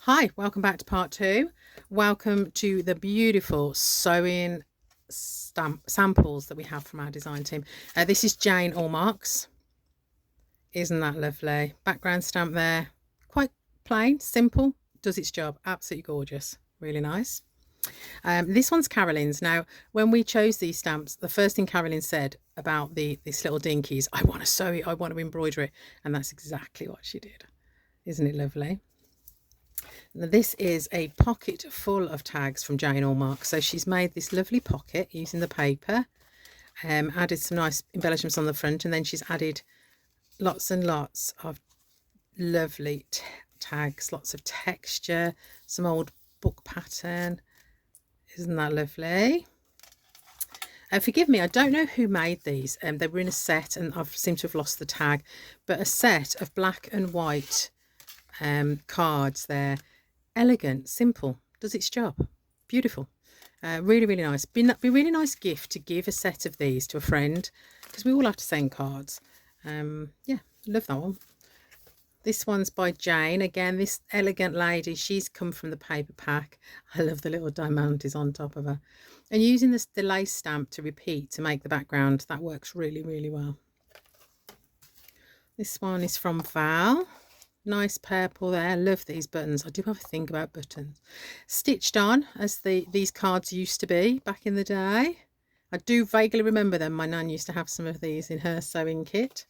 Hi, welcome back to part two. Welcome to the beautiful sewing samples that we have from our design team. This is Jane Allmarks. Isn't that lovely? Background stamp there. Quite plain, simple, does its job. Absolutely gorgeous. Really nice. This one's Carolyn's. Now, when we chose these stamps, the first thing Carolyn said about this little dinky is, I want to sew it, I want to embroider it. And that's exactly what she did. Isn't it lovely? Now, this is a pocket full of tags from Jane Allmark. So she's made this lovely pocket using the paper, added some nice embellishments on the front, and then she's added lots and lots of lovely tags, lots of texture, some old book pattern. Isn't that lovely? Forgive me, I don't know who made these. They were in a set and I've seemed to have lost the tag, but a set of black and white cards there. Elegant, simple, does its job. Beautiful. Really, really nice. Be a really nice gift to give a set of these to a friend, because we all have to send cards. Yeah, love that one. This one's by Jane. Again, this elegant lady, she's come from the paper pack. I love the little diamantes on top of her. And using the lace stamp to repeat to make the background, that works really, really well. This one is from Val. Nice purple there. Love these buttons. I do have a thing about buttons. Stitched on as these cards used to be back in the day. I do vaguely remember them. My nan used to have some of these in her sewing kit.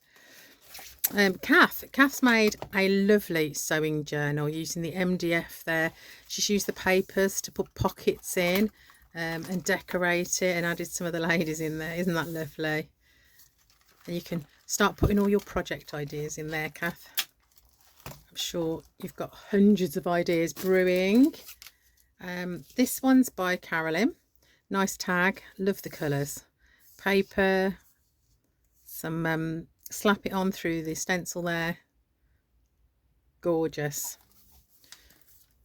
Kath's made a lovely sewing journal using the MDF there. She's used the papers to put pockets in and decorate it, and added some of the ladies in there. Isn't that lovely? And you can start putting all your project ideas in there, Kath. I'm sure you've got hundreds of ideas brewing. This one's by Carolyn. Nice tag. Love the colours. Paper. Some slap it on through the stencil there. Gorgeous.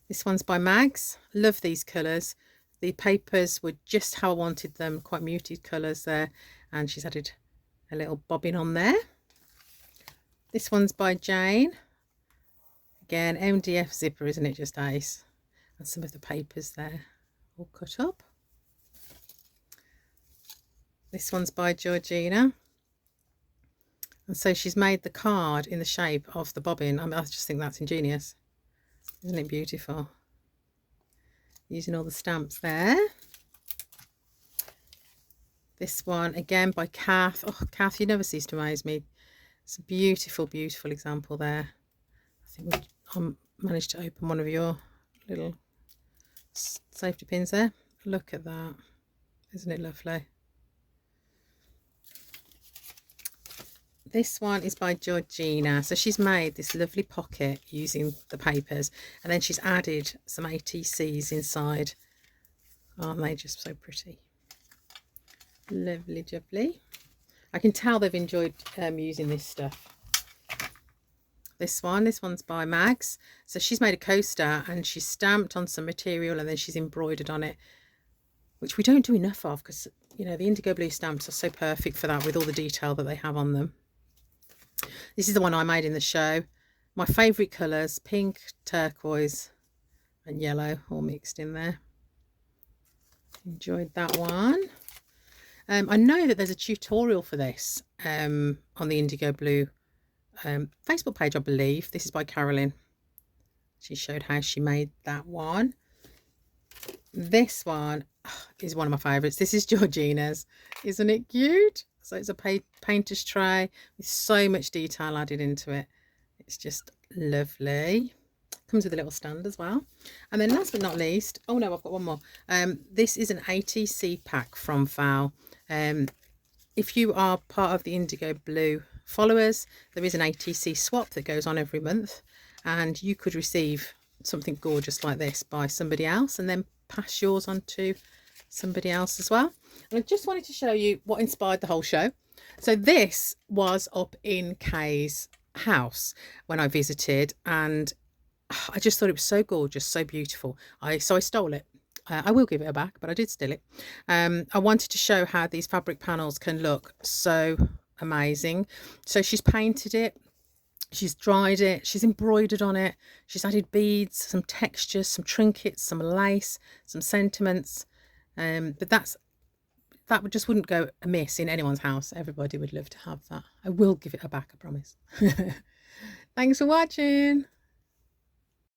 This one's by Mags. Love these colours. The papers were just how I wanted them. Quite muted colours there. And she's added a little bobbin on there. This one's by Jane. Again, MDF zipper, isn't it just ace? And some of the papers there all cut up. This one's by Georgina. And so she's made the card in the shape of the bobbin. I mean, I just think that's ingenious. Isn't it beautiful? Using all the stamps there. This one, again, by Kath. Oh, Kath, you never cease to amaze me. It's a beautiful, beautiful example there. I think I managed to open one of your little safety pins there. Look at that. Isn't it lovely? This one is by Georgina. So she's made this lovely pocket using the papers, and then she's added some ATCs inside. Aren't they just so pretty? Lovely jubbly. I can tell they've enjoyed using this stuff. This one's by Mags. So she's made a coaster and she's stamped on some material and then she's embroidered on it, which we don't do enough of, because, you know, the indigo blue stamps are so perfect for that with all the detail that they have on them. This is the one I made in the show. My favourite colours, pink, turquoise and yellow, all mixed in there. Enjoyed that one. I know that there's a tutorial for this on the indigo blue Facebook page, I believe. This is by Carolyn. She showed how she made that one. This one is one of my favourites. This is Georgina's. Isn't it cute? So it's a painter's tray with so much detail added into it. It's just lovely. Comes with a little stand as well. And then last but not least, oh no, I've got one more. This is an ATC pack from Val. If you are part of the indigo blue followers, there is an ATC swap that goes on every month, and you could receive something gorgeous like this by somebody else and then pass yours on to somebody else as well. And I just wanted to show you what inspired the whole show. So this was up in Kay's house when I visited, and I just thought it was so gorgeous, so beautiful. So I stole it. I will give it back, but I did steal it. I wanted to show how these fabric panels can look so amazing. So she's painted it She's dried it, she's embroidered on it, she's added beads, some textures, some trinkets, some lace, some sentiments. But that just wouldn't go amiss in anyone's house. Everybody would love to have that. I will give it her back, I promise. Thanks for watching.